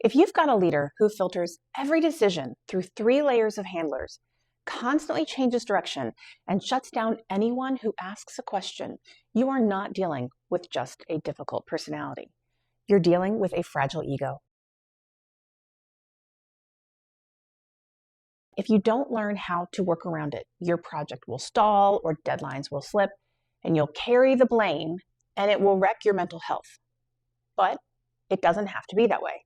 If you've got a leader who filters every decision through 3 layers of handlers, constantly changes direction, and shuts down anyone who asks a question, you are not dealing with just a difficult personality. You're dealing with a fragile ego. If you don't learn how to work around it, your project will stall or deadlines will slip, and you'll carry the blame, and it will wreck your mental health. But it doesn't have to be that way.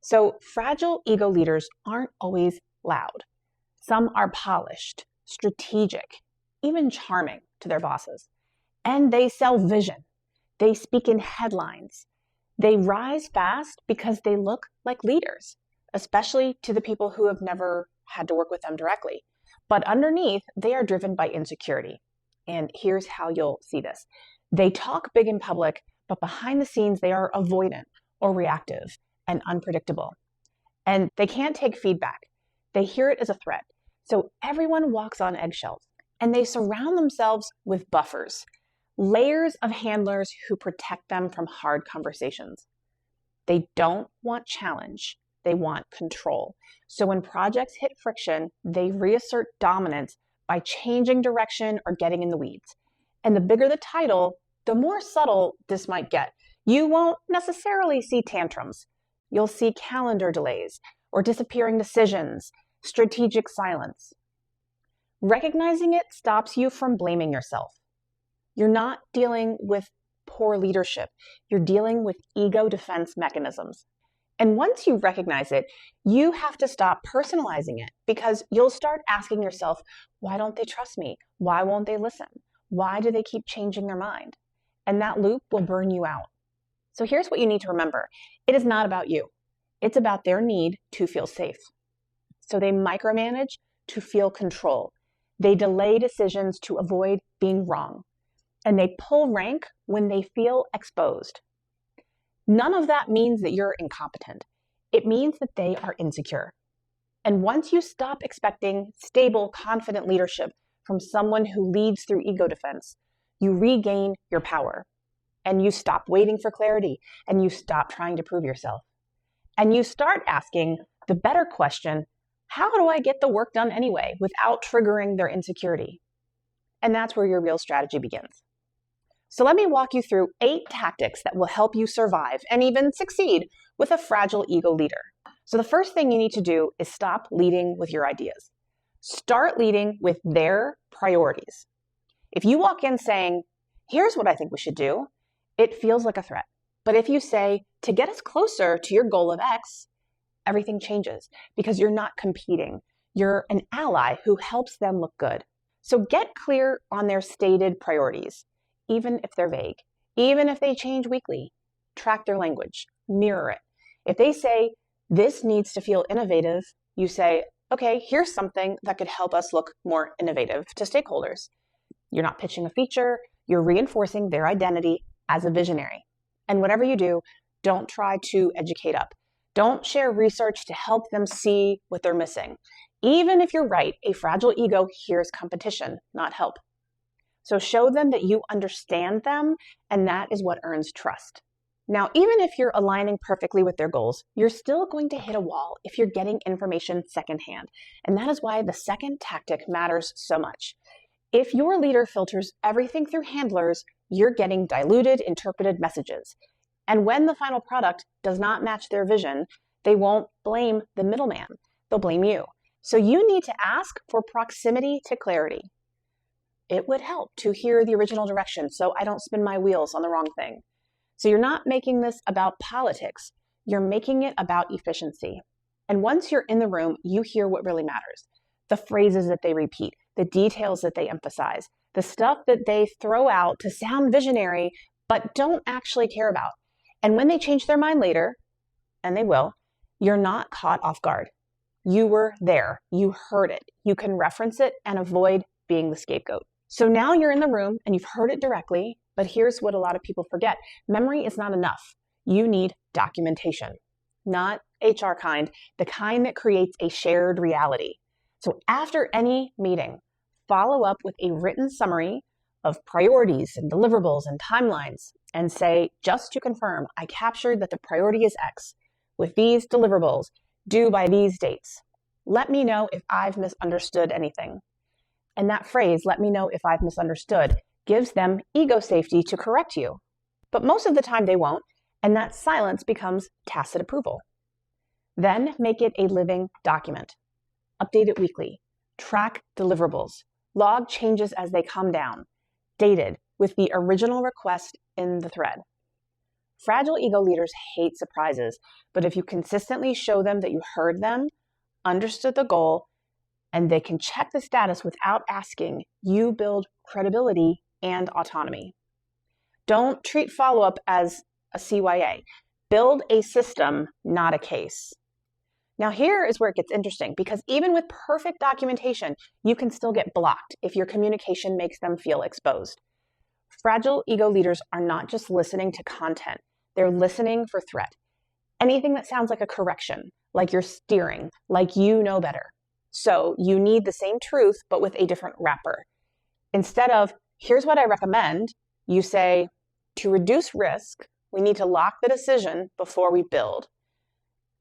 So fragile ego leaders aren't always loud. Some are polished, strategic, even charming to their bosses. And they sell vision. They speak in headlines. They rise fast because they look like leaders, especially to the people who have never had to work with them directly. But underneath, they are driven by insecurity. And here's how you'll see this. They talk big in public, but behind the scenes, they are avoidant or reactive and unpredictable. And they can't take feedback. They hear it as a threat. So everyone walks on eggshells, and they surround themselves with buffers, layers of handlers who protect them from hard conversations. They don't want challenge. They want control. So when projects hit friction, they reassert dominance by changing direction or getting in the weeds. And the bigger the title, the more subtle this might get. You won't necessarily see tantrums. You'll see calendar delays or disappearing decisions, strategic silence. Recognizing it stops you from blaming yourself. You're not dealing with poor leadership. You're dealing with ego defense mechanisms. And once you recognize it, you have to stop personalizing it, because you'll start asking yourself, why don't they trust me? Why won't they listen? Why do they keep changing their mind? And that loop will burn you out. So here's what you need to remember. It is not about you. It's about their need to feel safe. So they micromanage to feel control. They delay decisions to avoid being wrong. And they pull rank when they feel exposed. None of that means that you're incompetent. It means that they are insecure. And once you stop expecting stable, confident leadership from someone who leads through ego defense, you regain your power. And you stop waiting for clarity, and you stop trying to prove yourself. And you start asking the better question, how do I get the work done anyway without triggering their insecurity? And that's where your real strategy begins. So let me walk you through 8 tactics that will help you survive and even succeed with a fragile ego leader. So the first thing you need to do is stop leading with your ideas. Start leading with their priorities. If you walk in saying, here's what I think we should do, it feels like a threat. But if you say, to get us closer to your goal of X, everything changes because you're not competing. You're an ally who helps them look good. So get clear on their stated priorities, even if they're vague, even if they change weekly. Track their language, mirror it. If they say, this needs to feel innovative, you say, okay, here's something that could help us look more innovative to stakeholders. You're not pitching a feature, you're reinforcing their identity as a visionary. And whatever you do, don't try to educate up. Don't share research to help them see what they're missing. Even if you're right, a fragile ego hears competition, not help. So show them that you understand them, and that is what earns trust. Now, even if you're aligning perfectly with their goals, you're still going to hit a wall if you're getting information secondhand. And that is why the second tactic matters so much. If your leader filters everything through handlers, you're getting diluted, interpreted messages. And when the final product does not match their vision, they won't blame the middleman. They'll blame you. So you need to ask for proximity to clarity. It would help to hear the original direction so I don't spin my wheels on the wrong thing. So you're not making this about politics. You're making it about efficiency. And once you're in the room, you hear what really matters. The phrases that they repeat, the details that they emphasize, the stuff that they throw out to sound visionary, but don't actually care about. And when they change their mind later, and they will, you're not caught off guard. You were there. You heard it. You can reference it and avoid being the scapegoat. So now you're in the room and you've heard it directly, but here's what a lot of people forget. Memory is not enough. You need documentation, not HR kind, the kind that creates a shared reality. So after any meeting, follow up with a written summary of priorities and deliverables and timelines and say, just to confirm, I captured that the priority is X. with these deliverables, due by these dates. Let me know if I've misunderstood anything. And that phrase, let me know if I've misunderstood, gives them ego safety to correct you. But most of the time they won't, and that silence becomes tacit approval. Then make it a living document. Update it weekly. Track deliverables. Log changes as they come down. Dated with the original request in the thread. Fragile ego leaders hate surprises, but if you consistently show them that you heard them, understood the goal, and they can check the status without asking, you build credibility and autonomy. Don't treat follow-up as a CYA. Build a system, not a case. Now here is where it gets interesting, because even with perfect documentation, you can still get blocked if your communication makes them feel exposed. Fragile ego leaders are not just listening to content, they're listening for threat. Anything that sounds like a correction, like you're steering, like you know better. So you need the same truth, but with a different wrapper. Instead of, here's what I recommend, you say, to reduce risk, we need to lock the decision before we build.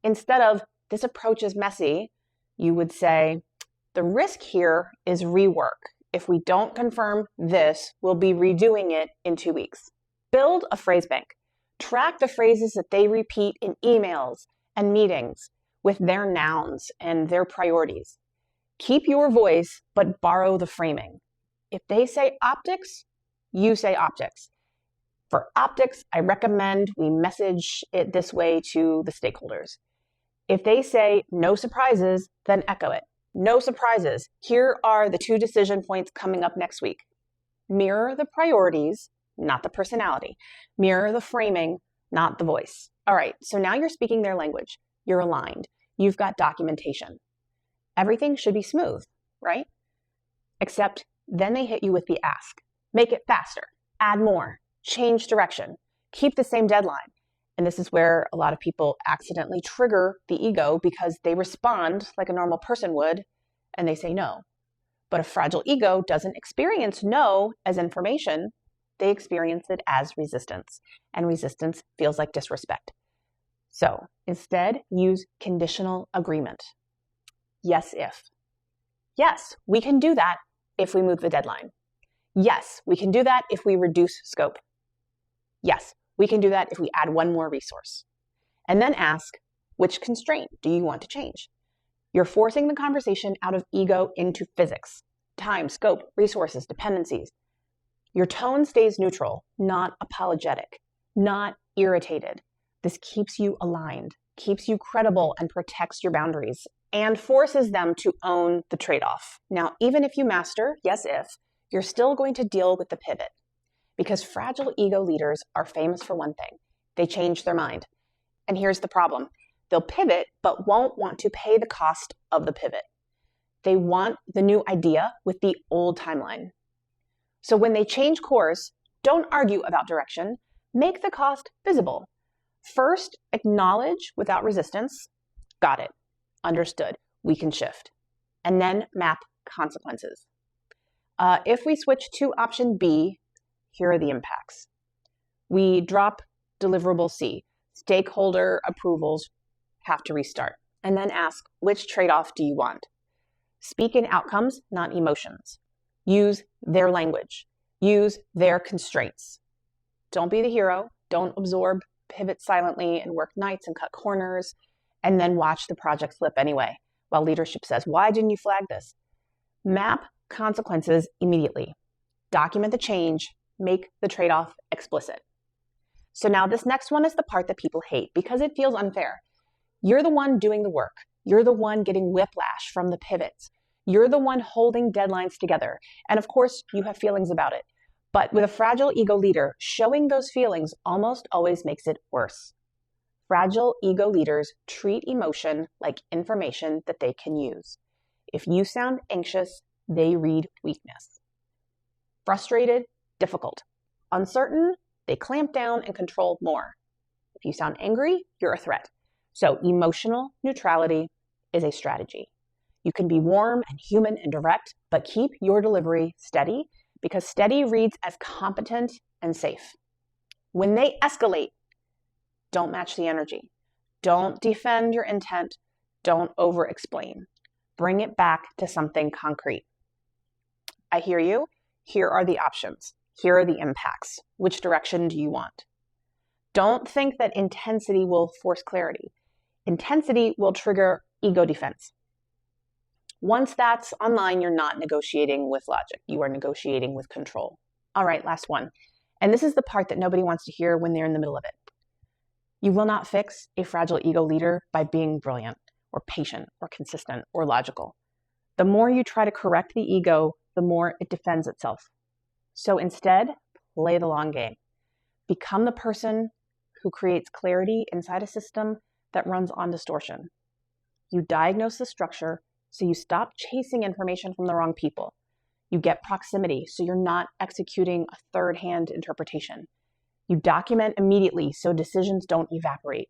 Instead of, this approach is messy, you would say, the risk here is rework. If we don't confirm this, we'll be redoing it in 2 weeks. Build a phrase bank. Track the phrases that they repeat in emails and meetings with their nouns and their priorities. Keep your voice, but borrow the framing. If they say optics, you say optics. For optics, I recommend we message it this way to the stakeholders. If they say no surprises, then echo it. No surprises. Here are the 2 decision points coming up next week. Mirror the priorities, not the personality. Mirror the framing, not the voice. All right, so now you're speaking their language. You're aligned. You've got documentation. Everything should be smooth, right? Except then they hit you with the ask. Make it faster. Add more. Change direction. Keep the same deadline. And this is where a lot of people accidentally trigger the ego because they respond like a normal person would, and they say no. But a fragile ego doesn't experience no as information. They experience it as resistance, and resistance feels like disrespect. So instead, use conditional agreement. Yes, if. Yes, we can do that if we move the deadline. Yes, we can do that if we reduce scope. Yes, we can do that if we add 1 more resource. And then ask, which constraint do you want to change? You're forcing the conversation out of ego into physics. Time, scope, resources, dependencies. Your tone stays neutral, not apologetic, not irritated. This keeps you aligned, keeps you credible, and protects your boundaries, and forces them to own the trade-off. Now, even if you master, yes, if, you're still going to deal with the pivot. Because fragile ego leaders are famous for one thing. They change their mind. And here's the problem. They'll pivot, but won't want to pay the cost of the pivot. They want the new idea with the old timeline. So when they change course, don't argue about direction. Make the cost visible. First, acknowledge without resistance. Got it. Understood. We can shift. And then map consequences. If we switch to option B, here are the impacts. We drop deliverable C. Stakeholder approvals have to restart. And then ask, which trade-off do you want? Speak in outcomes, not emotions. Use their language. Use their constraints. Don't be the hero. Don't absorb, pivot silently, and work nights and cut corners, and then watch the project slip anyway, while leadership says, why didn't you flag this? Map consequences immediately. Document the change. Make the trade-off explicit. So now this next one is the part that people hate because it feels unfair. You're the one doing the work. You're the one getting whiplash from the pivots. You're the one holding deadlines together. And of course, you have feelings about it. But with a fragile ego leader, showing those feelings almost always makes it worse. Fragile ego leaders treat emotion like information that they can use. If you sound anxious, they read weakness. Frustrated, difficult. Uncertain, they clamp down and control more. If you sound angry, you're a threat. So emotional neutrality is a strategy. You can be warm and human and direct, but keep your delivery steady because steady reads as competent and safe. When they escalate, don't match the energy. Don't defend your intent. Don't over-explain. Bring it back to something concrete. I hear you. Here are the options. Here are the impacts. Which direction do you want? Don't think that intensity will force clarity. Intensity will trigger ego defense. Once that's online, you're not negotiating with logic. You are negotiating with control. All right, last one. And this is the part that nobody wants to hear when they're in the middle of it. You will not fix a fragile ego leader by being brilliant or patient or consistent or logical. The more you try to correct the ego, the more it defends itself. So instead, play the long game. Become the person who creates clarity inside a system that runs on distortion. You diagnose the structure so you stop chasing information from the wrong people. You get proximity so you're not executing a third-hand interpretation. You document immediately so decisions don't evaporate.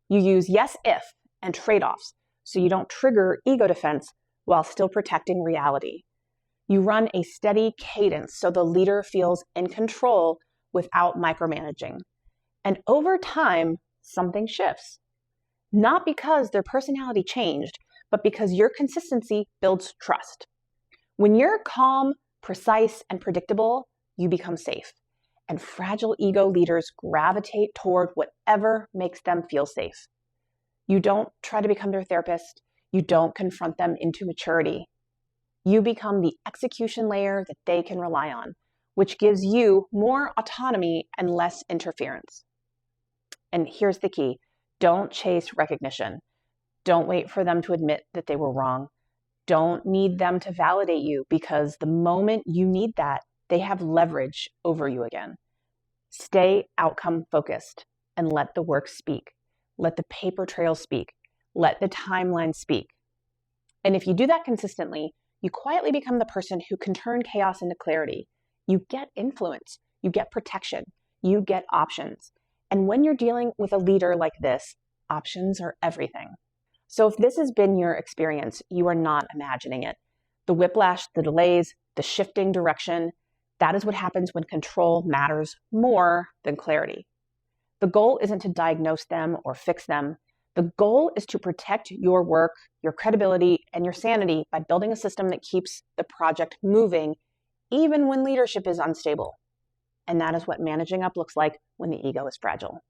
You use yes, if, and trade-offs so you don't trigger ego defense while still protecting reality. You run a steady cadence so the leader feels in control without micromanaging. And over time, something shifts. Not because their personality changed, but because your consistency builds trust. When you're calm, precise, and predictable, you become safe. And fragile ego leaders gravitate toward whatever makes them feel safe. You don't try to become their therapist. You don't confront them into maturity. You become the execution layer that they can rely on, which gives you more autonomy and less interference. And here's the key. Don't chase recognition. Don't wait for them to admit that they were wrong. Don't need them to validate you, because the moment you need that, they have leverage over you again. Stay outcome focused and let the work speak. Let the paper trail speak. Let the timeline speak. And if you do that consistently, you quietly become the person who can turn chaos into clarity. You get influence. You get protection. You get options. And when you're dealing with a leader like this, options are everything. So if this has been your experience, you are not imagining it. The whiplash, the delays, the shifting direction, that is what happens when control matters more than clarity. The goal isn't to diagnose them or fix them. The goal is to protect your work, your credibility, and your sanity by building a system that keeps the project moving, even when leadership is unstable. And that is what managing up looks like when the ego is fragile.